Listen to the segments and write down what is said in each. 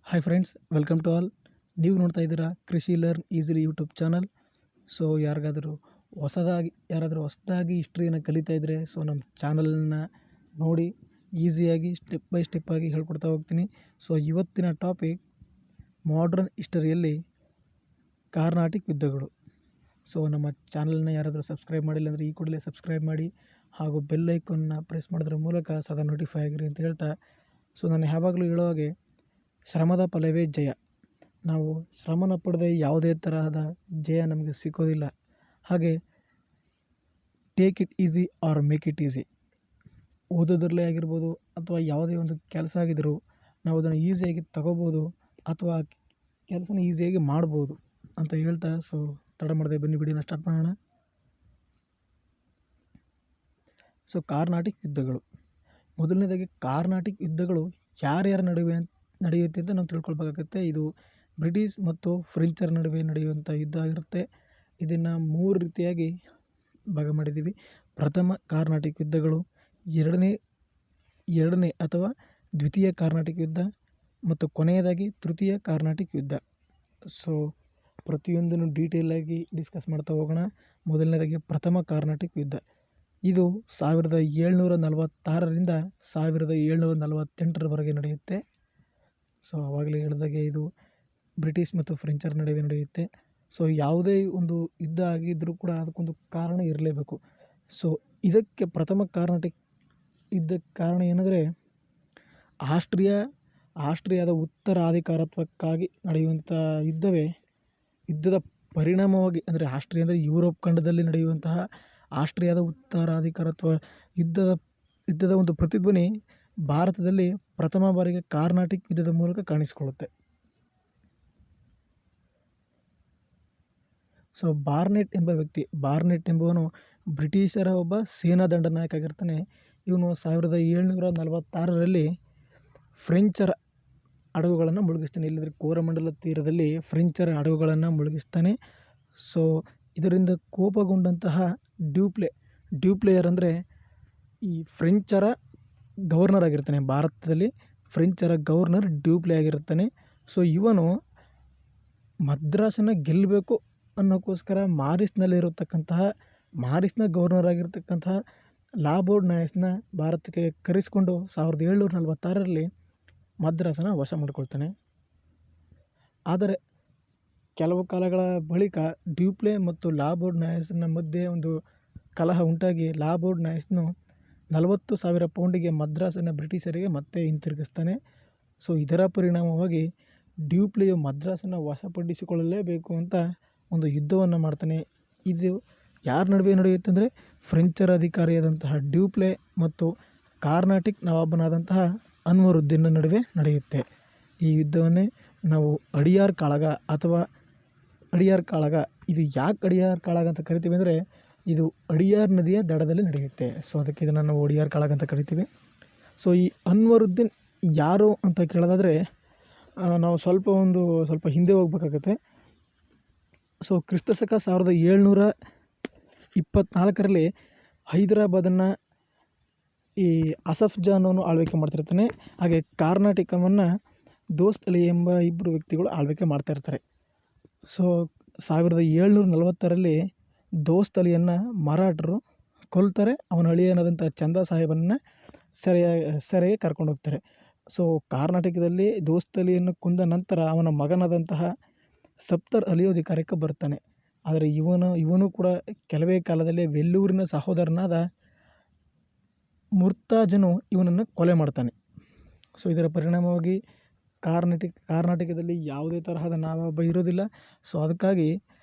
Hi friends, welcome to all. ನೀವು ನೋಡ್ತಾ ಇದ್ದೀರಾ Krishi learn easily YouTube channel. So ಯಾರಾದರೂ ಹೊಸದಾಗಿ ಹಿಸ್ಟ್ರಿಯನ್ನು ಕಲಿತಾ ಇದ್ದರೆ ನಮ್ಮ ಚಾನಲನ್ನು ನೋಡಿ ಈಸಿಯಾಗಿ ಸ್ಟೆಪ್ ಬೈ ಸ್ಟೆಪ್ ಆಗಿ ಹೇಳ್ಕೊಡ್ತಾ ಹೋಗ್ತೀನಿ. ಇವತ್ತಿನ ಟಾಪಿಕ್ ಮಾಡ್ರನ್ ಹಿಸ್ಟರಿಯಲ್ಲಿ ಕಾರ್ನಾಟಿಕ್ ಯುದ್ಧಗಳು. ನಮ್ಮ ಚಾನಲನ್ನು ಯಾರಾದರೂ ಸಬ್ಸ್ಕ್ರೈಬ್ ಮಾಡಿಲ್ಲ ಅಂದರೆ ಈ ಕೂಡಲೇ ಸಬ್ಸ್ಕ್ರೈಬ್ ಮಾಡಿ ಹಾಗೂ ಬೆಲ್ ಐಕಾನ್ನ ಪ್ರೆಸ್ ಮಾಡೋದ್ರ ಮೂಲಕ ಸದಾ ನೋಟಿಫೈ ಆಗಿರಿ ಅಂತ ಹೇಳ್ತಾ, ನಾನು ಯಾವಾಗಲೂ ಹೇಳೋ ಹಾಗೆ ಶ್ರಮದ ಫಲವೇ ಜಯ. ನಾವು ಶ್ರಮನ ಪಡೆದ ಯಾವುದೇ ತರಹದ ಜಯ ನಮಗೆ ಸಿಗೋದಿಲ್ಲ. ಹಾಗೆ take it easy or make it easy. ಓದೋದ್ರಲ್ಲೇ ಆಗಿರ್ಬೋದು ಅಥವಾ ಯಾವುದೇ ಒಂದು ಕೆಲಸ ಆಗಿದ್ದರೂ ನಾವು ಅದನ್ನು ಈಸಿಯಾಗಿ ತಗೋಬೋದು ಅಥವಾ ಕೆಲಸನ ಈಸಿಯಾಗಿ ಮಾಡ್ಬೋದು ಅಂತ ಹೇಳ್ತಾ, ತಡ ಮಾಡದೆ ಬನ್ನಿ ವಿಡಿಯೋನ ಸ್ಟಾರ್ಟ್ ಮಾಡೋಣ. ಕಾರ್ನಾಟಿಕ್ ಯುದ್ಧಗಳು. ಮೊದಲನೇದಾಗಿ ಕಾರ್ನಾಟಿಕ್ ಯುದ್ಧಗಳು ಯಾರ್ಯಾರ ನಡುವೆ ನಡೆಯುತ್ತೆ ಅಂತ ನಾವು ತಿಳ್ಕೊಳ್ಬೇಕಾಗುತ್ತೆ. ಇದು ಬ್ರಿಟಿಷ್ ಮತ್ತು ಫ್ರೆಂಚರ ನಡುವೆ ನಡೆಯುವಂಥ ಯುದ್ಧ ಆಗಿರುತ್ತೆ. ಇದನ್ನು 3 ರೀತಿಯಾಗಿ ಭಾಗ ಮಾಡಿದ್ದೀವಿ. ಪ್ರಥಮ ಕಾರ್ನಾಟಿಕ್ ಯುದ್ಧಗಳು, ಎರಡನೇ ಅಥವಾ ದ್ವಿತೀಯ ಕಾರ್ನಾಟಿಕ್ ಯುದ್ಧ ಮತ್ತು ಕೊನೆಯದಾಗಿ ತೃತೀಯ ಕಾರ್ನಾಟಿಕ್ ಯುದ್ಧ. ಪ್ರತಿಯೊಂದನ್ನು ಡೀಟೇಲಾಗಿ ಡಿಸ್ಕಸ್ ಮಾಡ್ತಾ ಹೋಗೋಣ. ಮೊದಲನೇದಾಗಿ ಪ್ರಥಮ ಕಾರ್ನಾಟಿಕ್ ಯುದ್ಧ. ಇದು 1746ರಿಂದ 1748ರವರೆಗೆ ನಡೆಯುತ್ತೆ. ಆವಾಗಲೇ ಹೇಳಿದಾಗೆ ಇದು ಬ್ರಿಟಿಷ್ ಮತ್ತು ಫ್ರೆಂಚರ ನಡುವೆ ನಡೆಯುತ್ತೆ. ಯಾವುದೇ ಒಂದು ಯುದ್ಧ ಆಗಿದ್ದರೂ ಕೂಡ ಅದಕ್ಕೊಂದು ಕಾರಣ ಇರಲೇಬೇಕು. ಇದಕ್ಕೆ ಪ್ರಥಮ ಕಾರ್ನಾಟಿಕ್ ಯುದ್ಧಕ್ಕೆ ಕಾರಣ ಏನಂದರೆ ಆಸ್ಟ್ರಿಯಾದ ಉತ್ತರಾಧಿಕಾರತ್ವಕ್ಕಾಗಿ ನಡೆಯುವಂಥ ಯುದ್ಧದ ಪರಿಣಾಮವಾಗಿ, ಅಂದರೆ ಆಸ್ಟ್ರಿಯಾ ಅಂದರೆ ಯುರೋಪ್ ಖಂಡದಲ್ಲಿ ನಡೆಯುವಂತಹ ಆಸ್ಟ್ರಿಯಾದ ಉತ್ತರಾಧಿಕಾರತ್ವ ಯುದ್ಧದ ಒಂದು ಪ್ರತಿಧ್ವನಿ ಭಾರತದಲ್ಲಿ ಪ್ರಥಮ ಬಾರಿಗೆ ಕಾರ್ನಾಟಿಕ್ ಯುದ್ಧದ ಮೂಲಕ ಕಾಣಿಸಿಕೊಳ್ಳುತ್ತೆ. ಬಾರ್ನೆಟ್ ಎಂಬುವನು ಬ್ರಿಟಿಷರ ಒಬ್ಬ ಸೇನಾ ದಂಡನಾಯಕ ಆಗಿರ್ತಾನೆ. ಇವನು 1746ರಲ್ಲಿ ಫ್ರೆಂಚರ ಹಡಗುಗಳನ್ನು ಮುಳುಗಿಸ್ತಾನೆ. ಇಲ್ಲಂದರೆ ಕೋರಮಂಡಲ ತೀರದಲ್ಲಿ ಫ್ರೆಂಚರ ಹಡಗುಗಳನ್ನು ಮುಳುಗಿಸ್ತಾನೆ. ಇದರಿಂದ ಕೋಪಗೊಂಡಂತಹ ಡ್ಯೂಪ್ಲೇಯರ್ ಅಂದರೆ ಈ ಫ್ರೆಂಚರ ಗವರ್ನರ್ ಆಗಿರ್ತಾನೆ. ಭಾರತದಲ್ಲಿ ಫ್ರೆಂಚರ ಗವರ್ನರ್ ಡ್ಯೂಪ್ಲೆ ಆಗಿರ್ತಾನೆ. ಇವನು ಮದ್ರಾಸನ್ನು ಗೆಲ್ಲಬೇಕು ಅನ್ನೋಕ್ಕೋಸ್ಕರ ಮಾರಿಸ್ನ ಗವರ್ನರ್ ಆಗಿರ್ತಕ್ಕಂತಹ ಲಾಬೋರ್ಡ್ ನಾಯಸ್ನ ಭಾರತಕ್ಕೆ ಕರೆಸಿಕೊಂಡು 1746ರಲ್ಲಿ ಮದ್ರಾಸನ್ನು ವಶ ಮಾಡಿಕೊಳ್ತಾನೆ. ಆದರೆ ಕೆಲವು ಕಾಲಗಳ ಬಳಿಕ ಡ್ಯೂಪ್ಲೆ ಮತ್ತು ಲಾಬೋರ್ಡ್ ನಾಯಸ್ನ ಮಧ್ಯೆ ಒಂದು ಕಲಹ ಉಂಟಾಗಿ ಲಾಬೋರ್ಡ್ ನಾಯಸ್ನು 40,000 ಪೌಂಡಿಗೆ ಮದ್ರಾಸನ್ನು ಬ್ರಿಟಿಷರಿಗೆ ಮತ್ತೆ ಹಿಂತಿರುಗಿಸ್ತಾನೆ. ಇದರ ಪರಿಣಾಮವಾಗಿ ಡ್ಯೂಪ್ಲೆಯು ಮದ್ರಾಸನ್ನು ವಶಪಡಿಸಿಕೊಳ್ಳಲೇಬೇಕು ಅಂತ ಒಂದು ಯುದ್ಧವನ್ನು ಮಾಡ್ತಾನೆ. ಇದು ಯಾರ ನಡುವೆ ನಡೆಯುತ್ತೆ ಅಂದರೆ ಫ್ರೆಂಚರ ಅಧಿಕಾರಿಯಾದಂತಹ ಡ್ಯೂಪ್ಲೆ ಮತ್ತು ಕಾರ್ನಾಟಿಕ್ ನವಾಬನಾದಂತಹ ಅನ್ವರುದ್ದೀನ್ ನಡುವೆ ನಡೆಯುತ್ತೆ. ಈ ಯುದ್ಧವನ್ನೇ ನಾವು ಅಡಿಯಾರ್ ಕಾಳಗ ಅಥವಾ ಅಡಿಯಾರ್ ಕಾಳಗ. ಇದು ಯಾಕೆ ಅಡಿಯಾರ್ ಕಾಳಗ ಅಂತ ಕರಿತೀವಿ ಅಂದರೆ ಇದು ಅಡಿಯಾರ್ ನದಿಯ ದಡದಲ್ಲಿ ನಡೆಯುತ್ತೆ. ಅದಕ್ಕೆ ಇದನ್ನು ನಾವು ಅಡಿಯಾರ್ ಕಾಳಗ ಅಂತ ಕರಿತೀವಿ. ಈ ಅನ್ವರುದ್ದೀನ್ ಯಾರು ಅಂತ ಕೇಳೋದಾದರೆ ನಾವು ಸ್ವಲ್ಪ ಹಿಂದೆ ಹೋಗ್ಬೇಕಾಗತ್ತೆ. ಕ್ರಿಸ್ತಶಕ 1724ರಲ್ಲಿ ಹೈದರಾಬಾದನ್ನು ಈ ಅಸಫ್ ಜಾನ್ ಅವನು ಆಳ್ವಿಕೆ ಮಾಡ್ತಿರ್ತಾನೆ. ಹಾಗೆ ಕಾರ್ನಾಟಿಕವನ್ನು ದೋಸ್ತ್ ಅಲಿ ಎಂಬ ಇಬ್ಬರು ವ್ಯಕ್ತಿಗಳು ಆಳ್ವಿಕೆ ಮಾಡ್ತಾಯಿರ್ತಾರೆ. 1740ರಲ್ಲಿ ದೋಸ್ತ್ ಅಲಿಯನ್ನು ಮರಾಠರು ಕೊಲ್ತಾರೆ. ಅವನ ಅಳಿಯನಾದಂಥ ಚಂದ ಸಾಹೇಬನನ್ನು ಸೆರೆಗೆ ಕರ್ಕೊಂಡು ಹೋಗ್ತಾರೆ. ಕಾರ್ನಾಟಕದಲ್ಲಿ ದೋಸ್ತ್ ಅಲಿಯನ್ನು ಕೊಂದ ನಂತರ ಅವನ ಮಗನಾದಂತಹ ಸಫ್ದರ್ ಅಲಿಯು ಅಧಿಕಾರಕ್ಕೆ ಬರ್ತಾನೆ. ಆದರೆ ಇವನು ಕೂಡ ಕೆಲವೇ ಕಾಲದಲ್ಲಿ ವೆಲ್ಲೂರಿನ ಸಹೋದರನಾದ ಮುರ್ತಾಜನು ಇವನನ್ನು ಕೊಲೆ ಮಾಡ್ತಾನೆ. ಇದರ ಪರಿಣಾಮವಾಗಿ ಕಾರ್ನಾಟಕದಲ್ಲಿ ಯಾವುದೇ ತರಹದ ನವಾಬ ಇರೋದಿಲ್ಲ. ಅದಕ್ಕಾಗಿ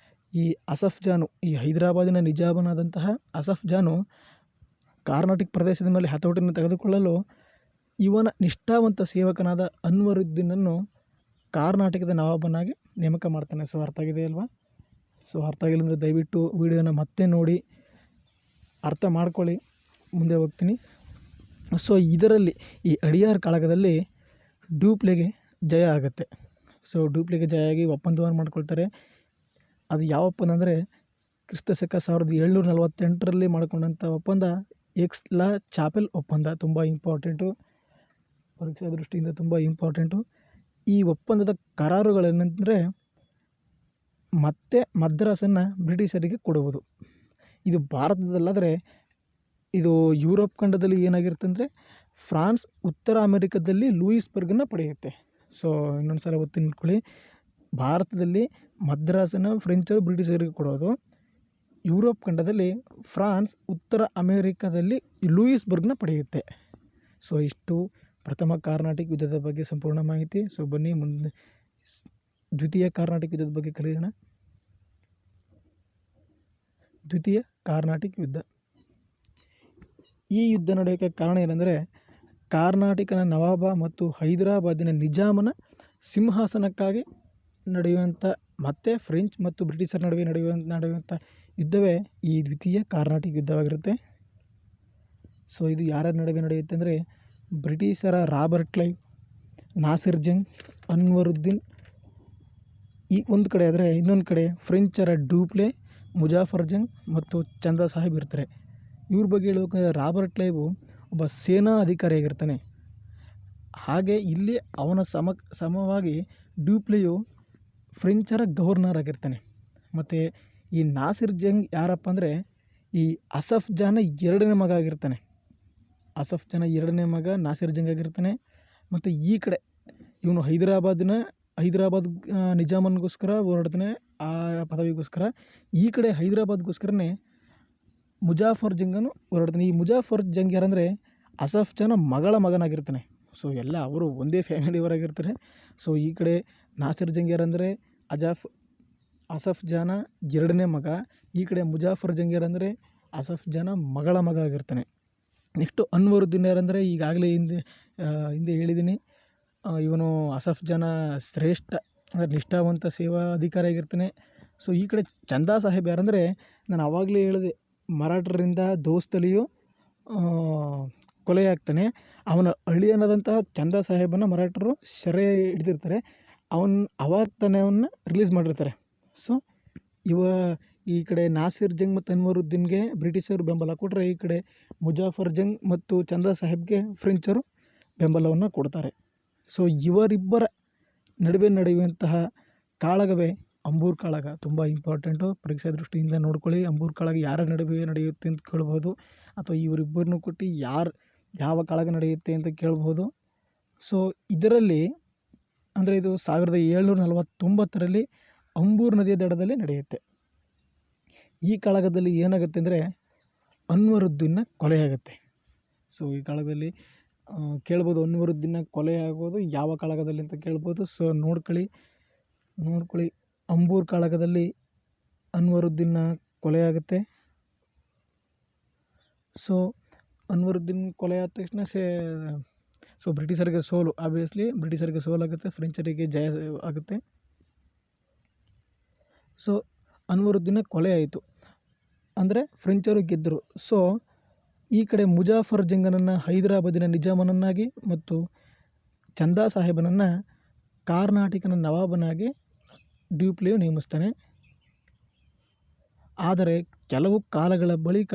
ಈ ಅಸಫ್ ಜಾನು, ಈ ಹೈದರಾಬಾದಿನ ನಿಜಾಮನಾದಂತಹ ಅಸಫ್ ಜಾನು ಕಾರ್ನಾಟಿಕ್ ಪ್ರದೇಶದ ಮೇಲೆ ಹತೋಟಿಯನ್ನು ತೆಗೆದುಕೊಳ್ಳಲು ಇವನ ನಿಷ್ಠಾವಂತ ಸೇವಕನಾದ ಅನ್ವರುದ್ದೀನನ್ನು ಕಾರ್ನಾಟಕದ ನವಾಬನಾಗಿ ನೇಮಕ ಮಾಡ್ತಾನೆ. ಅರ್ಥ ಆಗಿದೆ ಅಲ್ವಾ? ಅರ್ಥ ಆಗಿಲ್ಲ ಅಂದರೆ ದಯವಿಟ್ಟು ವಿಡಿಯೋನ ಮತ್ತೆ ನೋಡಿ ಅರ್ಥ ಮಾಡ್ಕೊಳ್ಳಿ. ಮುಂದೆ ಹೋಗ್ತೀನಿ. ಇದರಲ್ಲಿ ಈ ಅಡಿಯಾರ್ ಕಾಳಗದಲ್ಲಿ ಡ್ಯೂಪ್ಲೆಗೆ ಜಯ ಆಗುತ್ತೆ. ಡ್ಯೂಪ್ಲೆಗೆ ಜಯ ಆಗಿ ಒಪ್ಪಂದವನ್ನು ಮಾಡ್ಕೊಳ್ತಾರೆ. ಅದು ಯಾವ ಒಪ್ಪಂದ ಅಂದರೆ ಕ್ರಿಸ್ತಶಕ 1748ರಲ್ಲಿ ಮಾಡಿಕೊಂಡಂಥ ಒಪ್ಪಂದ ಎಕ್ಸ್ ಲಾ ಚಾಪೆಲ್ ಒಪ್ಪಂದ. ತುಂಬ ಇಂಪಾರ್ಟೆಂಟು, ಪರೀಕ್ಷಾ ದೃಷ್ಟಿಯಿಂದ ತುಂಬ ಇಂಪಾರ್ಟೆಂಟು. ಈ ಒಪ್ಪಂದದ ಕರಾರುಗಳೇನೆಂದರೆ ಮತ್ತೆ ಮದ್ರಾಸನ್ನು ಬ್ರಿಟಿಷರಿಗೆ ಕೊಡುವುದು. ಇದು ಭಾರತದಲ್ಲಾದರೆ ಇದು ಯುರೋಪ್ ಖಂಡದಲ್ಲಿ ಏನಾಗಿರುತ್ತೆ ಅಂದರೆ ಫ್ರಾನ್ಸ್ ಉತ್ತರ ಅಮೆರಿಕದಲ್ಲಿ ಲೂಯಿಸ್ಬರ್ಗನ್ನು ಪಡೆಯುತ್ತೆ. ಸೊ ಇನ್ನೊಂದು ಸಲ ಒತ್ತಿ ನಿಂತ್ಕೊಳ್ಳಿ, ಭಾರತದಲ್ಲಿ ಮದ್ರಾಸನ್ನು ಫ್ರೆಂಚರು ಬ್ರಿಟಿಷರಿಗೆ ಕೊಡೋದು, ಯುರೋಪ್ ಖಂಡದಲ್ಲಿ ಫ್ರಾನ್ಸ್ ಉತ್ತರ ಅಮೆರಿಕದಲ್ಲಿ ಲೂಯಿಸ್ಬರ್ಗ್ನ ಪಡೆಯುತ್ತೆ. ಸೊ ಇಷ್ಟು ಪ್ರಥಮ ಕಾರ್ನಾಟಿಕ್ ಯುದ್ಧದ ಬಗ್ಗೆ ಸಂಪೂರ್ಣ ಮಾಹಿತಿ. ಸೊ ಬನ್ನಿ ಮುಂದೆ ದ್ವಿತೀಯ ಕಾರ್ನಾಟಿಕ್ ಯುದ್ಧದ ಬಗ್ಗೆ ಕಲಿಯೋಣ. ದ್ವಿತೀಯ ಕಾರ್ನಾಟಿಕ್ ಯುದ್ಧ. ಈ ಯುದ್ಧ ನಡೆಯೋಕ್ಕೆ ಕಾರಣ ಏನೆಂದರೆ ಕಾರ್ನಾಟಿಕನ ನವಾಬ ಮತ್ತು ಹೈದರಾಬಾದಿನ ನಿಜಾಮನ ಸಿಂಹಾಸನಕ್ಕಾಗಿ ನಡೆಯುವಂಥ ಮತ್ತು ಫ್ರೆಂಚ್ ಮತ್ತು ಬ್ರಿಟಿಷರ ನಡುವೆ ನಡೆಯುವಂಥ ಯುದ್ಧವೇ ಈ ದ್ವಿತೀಯ ಕಾರ್ನಾಟಿಕ್ ಯುದ್ಧವಾಗಿರುತ್ತೆ. ಸೊ ಇದು ಯಾರ್ಯಾರ ನಡುವೆ ನಡೆಯುತ್ತೆ ಅಂದರೆ ಬ್ರಿಟಿಷರ ರಾಬರ್ಟ್ ಕ್ಲೈವ್, ನಾಸಿರ್ ಜಂಗ್, ಅನ್ವರುದ್ದೀನ್ ಈ ಒಂದು ಕಡೆ ಆದರೆ, ಇನ್ನೊಂದು ಕಡೆ ಫ್ರೆಂಚರ ಡೂಪ್ಲೆ, ಮುಜಾಫರ್ ಜಂಗ್ ಮತ್ತು ಚಂದಾ ಸಾಹೇಬ್ ಇರ್ತಾರೆ. ಇವ್ರ ಬಗ್ಗೆ ಹೇಳ್ಬೇಕಂದ್ರೆ ರಾಬರ್ಟ್ ಕ್ಲೈವು ಒಬ್ಬ ಸೇನಾ ಅಧಿಕಾರಿಯಾಗಿರ್ತಾನೆ. ಹಾಗೆ ಇಲ್ಲಿ ಅವನ ಸಮವಾಗಿ ಡೂಪ್ಲೆಯು ಫ್ರೆಂಚರ ಗವರ್ನರ್ ಆಗಿರ್ತಾನೆ. ಮತ್ತು ಈ ನಾಸಿರ್ ಜಂಗ್ ಯಾರಪ್ಪ ಅಂದರೆ ಈ ಅಸಫ್ ಜಾನ ಎರಡನೇ ಮಗ ಆಗಿರ್ತಾನೆ. ಅಸಫ್ ಜಾನ ಎರಡನೇ ಮಗ ನಾಸಿರ್ ಜಂಗ್ ಆಗಿರ್ತಾನೆ. ಮತ್ತು ಈ ಕಡೆ ಇವನು ಹೈದರಾಬಾದ್ ನಿಜಾಮನಿಗೋಸ್ಕರ ಹೋರಾಡ್ತಾನೆ, ಆ ಪದವಿಗೋಸ್ಕರ. ಈ ಕಡೆ ಹೈದರಾಬಾದ್ಗೋಸ್ಕರನೇ ಮುಜಾಫರ್ ಜಂಗನು ಹೋರಾಡ್ತಾನೆ. ಈ ಮುಜಾಫರ್ ಜಂಗ್ ಯಾರಂದರೆ ಅಸಫ್ ಜಾನ ಮಗಳ ಮಗನಾಗಿರ್ತಾನೆ. ಸೊ ಎಲ್ಲ ಅವರು ಒಂದೇ ಫ್ಯಾಮಿಲಿಯವರಾಗಿರ್ತಾರೆ. ಸೊ ಈ ಕಡೆ ನಾಸಿರ್ ಜಂಗ್ ಯಾರಂದರೆ ಅಸಫ್ ಜಾನ ಎರಡನೇ ಮಗ, ಈ ಕಡೆ ಮುಜಾಫರ್ ಜಂಗ್ ಯಾರಂದರೆ ಅಸಫ್ ಜಾನ ಮಗಳ ಮಗ ಆಗಿರ್ತಾನೆ. ನೆಕ್ಸ್ಟು ಅನ್ವರುದ್ದೀನ್ ಯಾರಂದರೆ ಈಗಾಗಲೇ ಹಿಂದೆ ಹೇಳಿದ್ದೀನಿ, ಇವನು ಅಸಫ್ ಜಾನ ಶ್ರೇಷ್ಠ ಅಂದರೆ ನಿಷ್ಠಾವಂತ ಸೇವಾ ಅಧಿಕಾರಿ ಆಗಿರ್ತಾನೆ. ಸೊ ಈ ಕಡೆ ಚಂದಾ ಸಾಹೇಬ್ ಯಾರಂದರೆ ನಾನು ಆವಾಗಲೇ ಹೇಳಿದೆ, ಮರಾಠರಿಂದ ದೋಸ್ತಲಿಯು ಕೊಲೆಯಾಗ್ತಾನೆ. ಅವನ ಅಳಿಯನಾದಂತಹ ಚಂದಾ ಸಾಹೇಬನ್ನು ಮರಾಠರು ಸೆರೆ ಹಿಡಿದಿರ್ತಾರೆ. ಅವಾಗ ತಾನೇ ಅವನ್ನ ರಿಲೀಸ್ ಮಾಡಿರ್ತಾರೆ. ಸೊ ಈ ಕಡೆ ನಾಸಿರ್ ಜಂಗ್ ಮತ್ತು ಅನ್ವರುದ್ದೀನ್ಗೆ ಬ್ರಿಟಿಷರು ಬೆಂಬಲ ಕೊಟ್ಟರೆ, ಈ ಕಡೆ ಮುಜಾಫರ್ ಜಂಗ್ ಮತ್ತು ಚಂದಾ ಸಾಹೇಬ್ಗೆ ಫ್ರೆಂಚರು ಬೆಂಬಲವನ್ನು ಕೊಡ್ತಾರೆ. ಸೊ ಇವರಿಬ್ಬರ ನಡುವೆ ನಡೆಯುವಂತಹ ಕಾಳಗವೇ ಅಂಬೂರ್ ಕಾಳಗ. ತುಂಬ ಇಂಪಾರ್ಟೆಂಟು, ಪರೀಕ್ಷೆ ದೃಷ್ಟಿಯಿಂದ ನೋಡ್ಕೊಳ್ಳಿ. ಅಂಬೂರ್ ಕಾಳಗ ಯಾರ ನಡುವೆ ನಡೆಯುತ್ತೆ ಅಂತ ಕೇಳ್ಬೋದು, ಅಥವಾ ಇವರಿಬ್ಬರನ್ನು ಕೊಟ್ಟು ಯಾವ ಕಾಳಗ ನಡೆಯುತ್ತೆ ಅಂತ ಕೇಳ್ಬೋದು. ಸೊ ಇದರಲ್ಲಿ ಅಂದರೆ ಇದು 1749ರಲ್ಲಿ ಅಂಬೂರ್ ನದಿಯ ದಡದಲ್ಲಿ ನಡೆಯುತ್ತೆ. ಈ ಕಾಳಗದಲ್ಲಿ ಏನಾಗುತ್ತೆ ಅಂದರೆ ಅನ್ವರುದ್ದೀನ್ನ ಕೊಲೆಯಾಗುತ್ತೆ. ಸೊ ಈ ಕಾಳಗದಲ್ಲಿ ಕೇಳ್ಬೋದು ಅನ್ವರುದ್ದೀನ್ನ ಕೊಲೆಯಾಗೋದು ಯಾವ ಕಾಳಗದಲ್ಲಿ ಅಂತ ಕೇಳ್ಬೋದು. ಸೊ ನೋಡ್ಕೊಳ್ಳಿ ಅಂಬೂರ್ ಕಾಳಗದಲ್ಲಿ ಅನ್ವರುದ್ದೀನ್ನ ಕೊಲೆಯಾಗುತ್ತೆ. ಸೊ ಅನ್ವರುದ್ದೀನ್ ಕೊಲೆ ಆದ ತಕ್ಷಣ ಸೊ ಬ್ರಿಟಿಷರಿಗೆ ಸೋಲು, ಆಬ್ವಿಯಸ್ಲಿ ಬ್ರಿಟಿಷರಿಗೆ ಸೋಲಾಗುತ್ತೆ, ಫ್ರೆಂಚರಿಗೆ ಜಯ ಆಗುತ್ತೆ. ಸೊ ಅನ್ವರುದ್ದೀನ ಕೊಲೆ ಆಯಿತು ಅಂದರೆ ಫ್ರೆಂಚರು ಗೆದ್ದರು. ಸೊ ಈ ಕಡೆ ಮುಜಾಫರ್ ಜಂಗನನ್ನು ಹೈದರಾಬಾದಿನ ನಿಜಾಮನನ್ನಾಗಿ ಮತ್ತು ಚಂದಾ ಸಾಹೇಬನನ್ನು ಕಾರ್ನಾಟಿಕನ ನವಾಬನಾಗಿ ಡ್ಯೂಪ್ಲೆಯು ನೇಮಿಸ್ತಾನೆ. ಆದರೆ ಕೆಲವು ಕಾಲಗಳ ಬಳಿಕ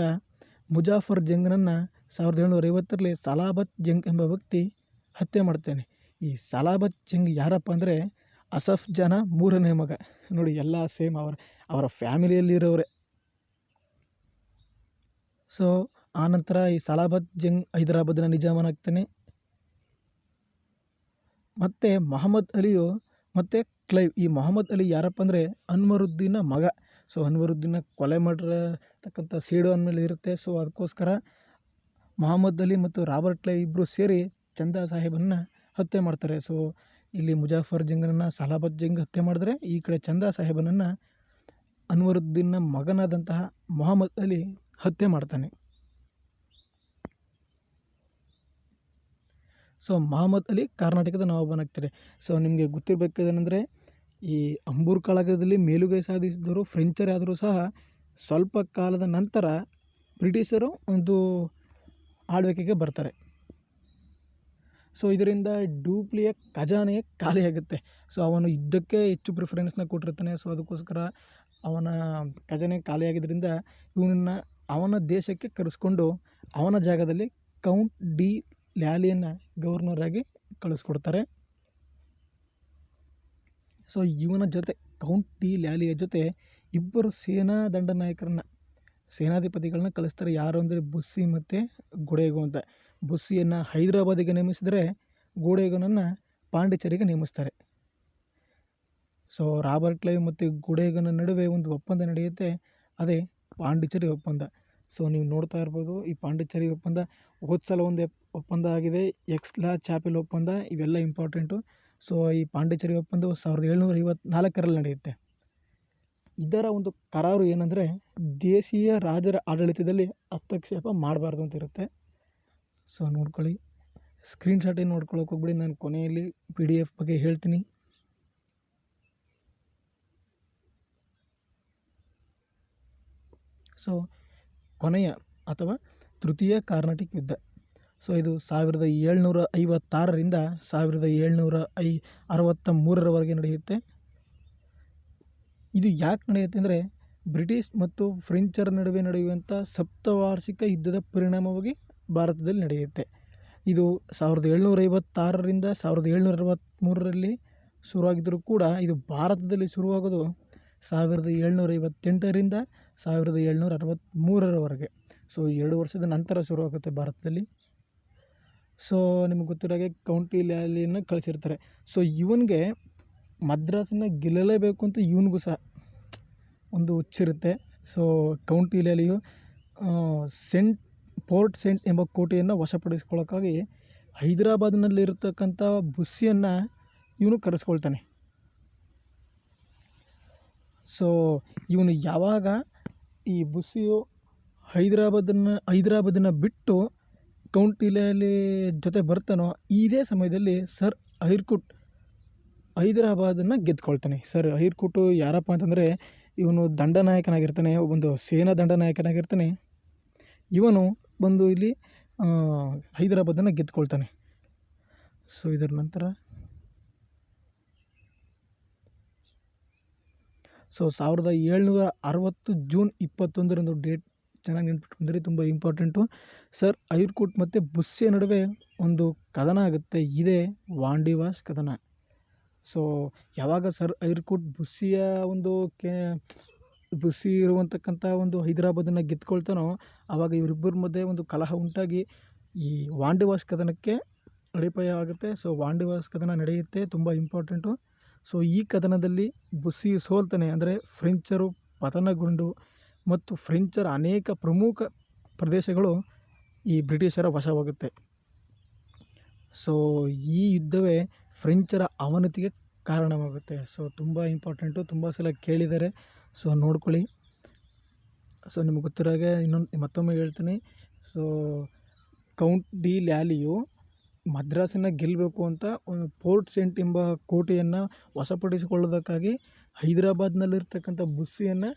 ಮುಜಾಫರ್ ಜಂಗನನ್ನು 1750ರಲ್ಲಿ ಸಲಾಬತ್ ಜಂಗ್ ಎಂಬ ವ್ಯಕ್ತಿ ಹತ್ಯೆ ಮಾಡ್ತಾನೆ. ಈ ಸಲಾಬತ್ ಜಂಗ್ ಯಾರಪ್ಪ ಅಂದರೆ ಅಸಫ್ ಜಾನ ಮೂರನೇ ಮಗ. ನೋಡಿ, ಎಲ್ಲ ಸೇಮ್ ಅವರ ಫ್ಯಾಮಿಲಿಯಲ್ಲಿರೋರೆ. ಸೊ ಆನಂತರ ಈ ಸಲಾಬತ್ ಜಂಗ್ ಹೈದರಾಬಾದಿನ ನಿಜಾಮನಾಗ್ತಾನೆ. ಮತ್ತು ಮೊಹಮ್ಮದ್ ಅಲಿಯು ಮತ್ತು ಕ್ಲೈವ್, ಈ ಮೊಹಮ್ಮದ್ ಅಲಿ ಯಾರಪ್ಪ ಅಂದರೆ ಅನ್ವರುದ್ದೀನ ಮಗ. ಸೊ ಅನ್ವರುದ್ದೀನ ಕೊಲೆ ಮಾಡಿರತಕ್ಕಂಥ ಸೇಡು ಅಂದಮೇಲೆ ಇರುತ್ತೆ. ಸೊ ಅದಕ್ಕೋಸ್ಕರ ಮೊಹಮ್ಮದ್ ಅಲಿ ಮತ್ತು ರಾಬರ್ಟ್ ಕ್ಲೈವ್ ಇಬ್ಬರು ಸೇರಿ ಚಂದಾ ಸಾಹೇಬನ್ನು ಹತ್ಯೆ ಮಾಡ್ತಾರೆ. ಸೊ ಇಲ್ಲಿ ಮುಜಾಫರ್ ಜಂಗನನ್ನು ಸಲಾಬತ್ ಜಂಗ್ ಹತ್ಯೆ ಮಾಡಿದ್ರೆ, ಈ ಕಡೆ ಚಂದಾ ಸಾಹೇಬನನ್ನು ಅನ್ವರುದ್ದೀನ್ನ ಮಗನಾದಂತಹ ಮೊಹಮ್ಮದ್ ಅಲಿ ಹತ್ಯೆ ಮಾಡ್ತಾನೆ. ಸೊ ಮೊಹಮ್ಮದ್ ಅಲಿ ಕರ್ನಾಟಕದ ನವಾಬನಾಗ್ತಾರೆ. ಸೊ ನಿಮಗೆ ಗೊತ್ತಿರಬೇಕಾದೇನೆಂದರೆ ಈ ಅಂಬೂರ್ ಕಾಳಗದಲ್ಲಿ ಮೇಲುಗೈ ಸಾಧಿಸಿದವರು ಫ್ರೆಂಚರೇ ಆದರೂ ಸಹ ಸ್ವಲ್ಪ ಕಾಲದ ನಂತರ ಬ್ರಿಟಿಷರು ಒಂದು ಆಳ್ವಿಕೆಗೆ ಬರ್ತಾರೆ. ಸೊ ಇದರಿಂದ ಡೂಪ್ಲಿಯ ಖಜಾನೆ ಖಾಲಿಯಾಗುತ್ತೆ. ಸೊ ಅವನು ಯುದ್ಧಕ್ಕೆ ಹೆಚ್ಚು ಪ್ರಿಫರೆನ್ಸ್ನ ಕೊಟ್ಟಿರ್ತಾನೆ. ಸೊ ಅದಕ್ಕೋಸ್ಕರ ಅವನ ಖಜಾನೆ ಖಾಲಿಯಾಗಿದ್ದರಿಂದ ಇವನನ್ನು ಅವನ ದೇಶಕ್ಕೆ ಕರೆಸ್ಕೊಂಡು ಅವನ ಜಾಗದಲ್ಲಿ ಕೌಂಟ್ ಡಿ ಲ್ಯಾಲಿಯನ್ನು ಗವರ್ನರ್ ಆಗಿ ಕಳಿಸ್ಕೊಡ್ತಾರೆ. ಸೊ ಇವನ ಜೊತೆ ಕೌಂಟ್ ಡಿ ಲ್ಯಾಲಿಯ ಜೊತೆ ಇಬ್ಬರು ಸೇನಾ ದಂಡನಾಯಕರನ್ನ ಸೇನಾಧಿಪತಿಗಳನ್ನ ಕಳಿಸ್ತಾರೆ. ಯಾರು ಅಂದರೆ ಬುಸ್ಸಿ ಮತ್ತು ಗುಡೇಗು ಅಂತ. ಬುಸ್ಸಿಯನ್ನು ಹೈದರಾಬಾದಿಗೆ ನೇಮಿಸಿದರೆ ಗೂಡೆಗನನ್ನು ಪಾಂಡಿಚೇರಿಗೆ ನೇಮಿಸ್ತಾರೆ. ಸೊ ರಾಬರ್ಟ್ ಕ್ಲೈವ್ ಮತ್ತು ಗುಡೇಗನ ನಡುವೆ ಒಂದು ಒಪ್ಪಂದ ನಡೆಯುತ್ತೆ, ಅದೇ ಪಾಂಡಿಚೇರಿ ಒಪ್ಪಂದ. ಸೊ ನೀವು ನೋಡ್ತಾ ಇರ್ಬೋದು ಈ ಪಾಂಡಿಚೇರಿ ಒಪ್ಪಂದ. ಹೋದ ಸಲ ಒಂದು ಒಪ್ಪಂದ ಆಗಿದೆ, ಎಕ್ಸ್ಲಾ ಚಾಪೆಲ್ ಒಪ್ಪಂದ, ಇವೆಲ್ಲ ಇಂಪಾರ್ಟೆಂಟು. ಸೊ ಈ ಪಾಂಡಿಚೇರಿ ಒಪ್ಪಂದವು 1754ರಲ್ಲಿ ನಡೆಯುತ್ತೆ. ಇದರ ಒಂದು ಕರಾರು ಏನಂದರೆ ದೇಶೀಯ ರಾಜರ ಆಡಳಿತದಲ್ಲಿ ಹಸ್ತಕ್ಷೇಪ ಮಾಡಬಾರ್ದು ಅಂತ ಇರುತ್ತೆ. ಸೊ ನೋಡ್ಕೊಳ್ಳಿ, ಸ್ಕ್ರೀನ್ಶಾಟ್ ಏನು ನೋಡ್ಕೊಳ್ಳೋಕೆ ಹೋಗ್ಬಿಡಿ, ನಾನು ಕೊನೆಯಲ್ಲಿ PDF ಬಗ್ಗೆ ಹೇಳ್ತೀನಿ. ಸೊ ಕೊನೆಯ ಅಥವಾ ತೃತೀಯ ಕಾರ್ನಾಟಿಕ್ ಯುದ್ಧ. ಸೊ ಇದು 1756ರಿಂದ 1763ರವರೆಗೆ ನಡೆಯುತ್ತೆ. ಇದು ಯಾಕೆ ನಡೆಯುತ್ತೆ ಅಂದರೆ ಬ್ರಿಟಿಷ್ ಮತ್ತು ಫ್ರೆಂಚರ ನಡುವೆ ನಡೆಯುವಂಥ ಸಪ್ತವಾರ್ಷಿಕ ಯುದ್ಧದ ಪರಿಣಾಮವಾಗಿ ಭಾರತದಲ್ಲಿ ನಡೆಯುತ್ತೆ. ಇದು 1756ರಿಂದ 1763ರಲ್ಲಿ ಶುರುವಾಗಿದ್ದರೂ ಕೂಡ ಇದು ಭಾರತದಲ್ಲಿ ಶುರುವಾಗೋದು 1758ರಿಂದ 1763ರವರೆಗೆ. ಸೊ 2 ವರ್ಷದ ನಂತರ ಶುರುವಾಗುತ್ತೆ ಭಾರತದಲ್ಲಿ. ಸೊ ನಿಮಗೆ ಗೊತ್ತಿರೋಗೆ ಕೌಂಟಿ ಲ್ಯಾಲಿಯನ್ನು ಕಳಿಸಿರ್ತಾರೆ. ಸೊ ಇವನಿಗೆ ಮದ್ರಾಸನ್ನು ಗೆಲ್ಲಲೇಬೇಕು ಅಂತ ಇವನಿಗೂ ಸಹ ಒಂದು ಹುಚ್ಚಿರುತ್ತೆ. ಸೊ ಕೌಂಟಿ ಲ್ಯಾಲಿಯು ಪೋರ್ಟ್ ಸೆಂಟ್ ಎಂಬ ಕೋಟೆಯನ್ನು ವಶಪಡಿಸ್ಕೊಳ್ಳೋಕ್ಕಾಗಿ ಹೈದರಾಬಾದ್ನಲ್ಲಿರ್ತಕ್ಕಂಥ ಬುಸ್ಸಿಯನ್ನು ಇವನು ಕರೆಸ್ಕೊಳ್ತಾನೆ. ಸೊ ಇವನು ಯಾವಾಗ ಈ ಬುಸ್ಸಿಯು ಹೈದರಾಬಾದನ್ನು ಬಿಟ್ಟು ಕೌಂಟಿ ಲ್ಯಾಲಿ ಜೊತೆ ಬರ್ತಾನೋ ಇದೇ ಸಮಯದಲ್ಲಿ ಸರ್ ಐರ್ಕುಟ್ ಹೈದರಾಬಾದನ್ನು ಗೆದ್ಕೊಳ್ತಾನೆ. ಸರ್ ಐರ್ಕುಟು ಯಾರಪ್ಪ ಅಂತಂದರೆ ಇವನು ದಂಡನಾಯಕನಾಗಿರ್ತಾನೆ, ಒಂದು ಸೇನಾ ದಂಡನಾಯಕನಾಗಿರ್ತಾನೆ. ಇವನು ಬಂದು ಇಲ್ಲಿ ಹೈದರಾಬಾದನ್ನು ಗೆದ್ಕೊಳ್ತಾನೆ. ಸೊ ಇದರ ನಂತರ 1760 ಜೂನ್ 21ರಂದು ಡೇಟ್ ಚೆನ್ನಾಗಿ ನೆನ್ಪಿಟ್ಕೊಂಡ್ರೆ ತುಂಬ ಇಂಪಾರ್ಟೆಂಟು. ಸರ್ ಐರ್ಕುಟ್ ಮತ್ತು ಬುಸ್ಸಿಯ ನಡುವೆ ಒಂದು ಕದನ ಆಗುತ್ತೆ, ಇದೇ ವಾಂಡಿವಾಸ್ ಕದನ. ಸೊ ಯಾವಾಗ ಸರ್ ಐರ್ಕುಟ್ ಬುಸ್ಸಿಯ ಒಂದು ಬುಸ್ಸಿ ಇರುವಂತಕ್ಕಂಥ ಒಂದು ಹೈದರಾಬಾದನ್ನು ಗೆದ್ಕೊಳ್ತಾನೋ ಆವಾಗ ಇವರಿಬ್ಬರ ಮಧ್ಯೆ ಒಂದು ಕಲಹ ಉಂಟಾಗಿ ಈ ವಾಂಡಿವಾಸ್ ಕದನಕ್ಕೆ ಅಡಿಪಾಯ ಆಗುತ್ತೆ. ಸೊ ವಾಂಡಿವಾಸ್ ಕದನ ನಡೆಯುತ್ತೆ, ತುಂಬ ಇಂಪಾರ್ಟೆಂಟು. ಸೊ ಈ ಕದನದಲ್ಲಿ ಬುಸ್ಸಿ ಸೋಲ್ತಾನೆ, ಅಂದರೆ ಫ್ರೆಂಚರು ಪತನಗೊಂಡು ಮತ್ತು ಫ್ರೆಂಚರ ಅನೇಕ ಪ್ರಮುಖ ಪ್ರದೇಶಗಳು ಈ ಬ್ರಿಟಿಷರ ವಶವಾಗುತ್ತೆ. ಸೊ ಈ ಯುದ್ಧವೇ ಫ್ರೆಂಚರ ಅವನತಿಗೆ ಕಾರಣವಾಗುತ್ತೆ. ಸೊ ತುಂಬ ಇಂಪಾರ್ಟೆಂಟು, ತುಂಬ ಸಲ ಕೇಳಿದ್ದಾರೆ. ಸೊ ನೋಡ್ಕೊಳ್ಳಿ. ಸೊ ನಿಮಗೆ ಗೊತ್ತಿರೋ ಹಾಗೆ ಮತ್ತೊಮ್ಮೆ ಹೇಳ್ತೀನಿ. ಸೊ ಕೌಂಟ್ ಡಿ ಲ್ಯಾಲಿಯು ಮದ್ರಾಸನ್ನು ಗೆಲ್ಲಬೇಕು ಅಂತ ಪೋರ್ಟ್ ಸೆಂಟ್ ಎಂಬ ಕೋಟೆಯನ್ನು ವಶಪಡಿಸಿಕೊಳ್ಳೋದಕ್ಕಾಗಿ ಹೈದರಾಬಾದ್ನಲ್ಲಿರ್ತಕ್ಕಂಥ ಬುಸ್ಸಿಯನ್ನು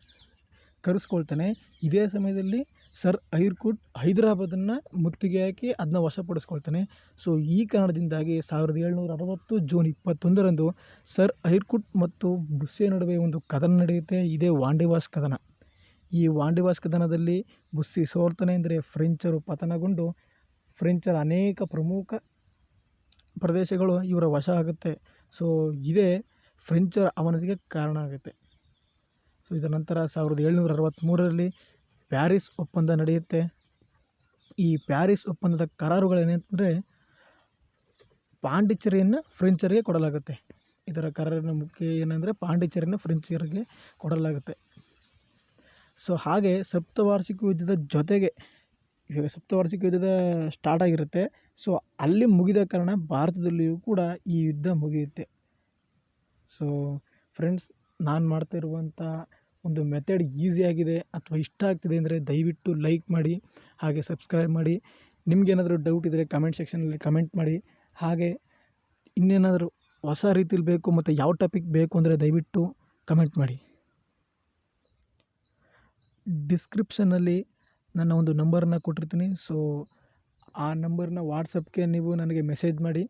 ಕರೆಸ್ಕೊಳ್ತಾನೆ. ಇದೇ ಸಮಯದಲ್ಲಿ ಸರ್ ಐರ್ಕುಟ್ ಹೈದರಾಬಾದನ್ನು ಮುತ್ತಿಗೆ ಹಾಕಿ ಅದನ್ನ ವಶಪಡಿಸ್ಕೊಳ್ತಾನೆ. ಸೊ ಈ ಕಾರಣದಿಂದಾಗಿ 1760 ಜೂನ್ 21ರಂದು ಸರ್ ಐರ್ಕುಟ್ ಮತ್ತು ಬುಸ್ಸಿಯ ನಡುವೆ ಒಂದು ಕದನ ನಡೆಯುತ್ತೆ, ಇದೇ ವಾಂಡಿವಾಸ್ ಕದನ. ಈ ವಾಂಡಿವಾಸ್ ಕದನದಲ್ಲಿ ಬುಸ್ಸಿ ಸೋಲ್ತಾನೆ, ಅಂದರೆ ಫ್ರೆಂಚರು ಪತನಗೊಂಡು ಫ್ರೆಂಚರ ಅನೇಕ ಪ್ರಮುಖ ಪ್ರದೇಶಗಳು ಇವರ ವಶ ಆಗುತ್ತೆ. ಸೊ ಇದೇ ಫ್ರೆಂಚರ ಅವನತಿಗೆ ಕಾರಣ ಆಗುತ್ತೆ. ಸೊ ಇದರ ನಂತರ 1763ರಲ್ಲಿ ಪ್ಯಾರಿಸ್ ಒಪ್ಪಂದ ನಡೆಯುತ್ತೆ. ಈ ಪ್ಯಾರಿಸ್ ಒಪ್ಪಂದದ ಕರಾರುಗಳೇನೆಂದರೆ ಪಾಂಡಿಚೇರಿಯನ್ನು ಫ್ರೆಂಚರಿಗೆ ಕೊಡಲಾಗುತ್ತೆ. ಇದರ ಕರಾರಿನ ಮುಖ್ಯ ಏನಂದರೆ ಪಾಂಡಿಚೇರಿಯನ್ನು ಫ್ರೆಂಚರಿಗೆ ಕೊಡಲಾಗುತ್ತೆ. ಸೊ ಹಾಗೆ ಸಪ್ತವಾರ್ಷಿಕ ಯುದ್ಧದ ಜೊತೆಗೆ ಇವಾಗ ಸಪ್ತವಾರ್ಷಿಕ ಯುದ್ಧದ ಸ್ಟಾರ್ಟ್ ಆಗಿರುತ್ತೆ. ಸೊ ಅಲ್ಲಿ ಮುಗಿದ ಕಾರಣ ಭಾರತದಲ್ಲಿಯೂ ಕೂಡ ಈ ಯುದ್ಧ ಮುಗಿಯುತ್ತೆ. ಸೊ ಫ್ರೆಂಡ್ಸ್, ನಾನು ಮಾಡ್ತಾ ಇರುವಂಥ ಒಂದು ಮೆಥಡ್ ಈಸಿಯಾಗಿದೆ ಅಥವಾ ಇಷ್ಟ ಆಗ್ತಿದೆ ಅಂದರೆ ದಯವಿಟ್ಟು ಲೈಕ್ ಮಾಡಿ, ಹಾಗೆ ಸಬ್ಸ್ಕ್ರೈಬ್ ಮಾಡಿ. ನಿಮಗೇನಾದರೂ ಡೌಟ್ ಇದ್ದರೆ ಕಮೆಂಟ್ ಸೆಕ್ಷನಲ್ಲಿ ಕಮೆಂಟ್ ಮಾಡಿ. ಹಾಗೆ ಇನ್ನೇನಾದರೂ ಹೊಸ ರೀತಿಲಿ ಬೇಕು ಮತ್ತು ಯಾವ ಟಾಪಿಕ್ ಬೇಕು ಅಂದರೆ ದಯವಿಟ್ಟು ಕಮೆಂಟ್ ಮಾಡಿ. ಡಿಸ್ಕ್ರಿಪ್ಷನ್ನಲ್ಲಿ ನನ್ನ ಒಂದು ನಂಬರನ್ನು ಕೊಟ್ಟಿರ್ತೀನಿ. ಸೊ ಆ ನಂಬರ್ನ ವಾಟ್ಸಪ್ಗೆ ನೀವು ನನಗೆ ಮೆಸೇಜ್ ಮಾಡಿ,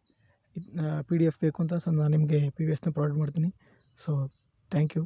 PDF ಬೇಕು ಅಂತ. ಸೊ ನಾನು ನಿಮಗೆ PDFನ ಪ್ರೊವೈಡ್ ಮಾಡ್ತೀನಿ. So thank you.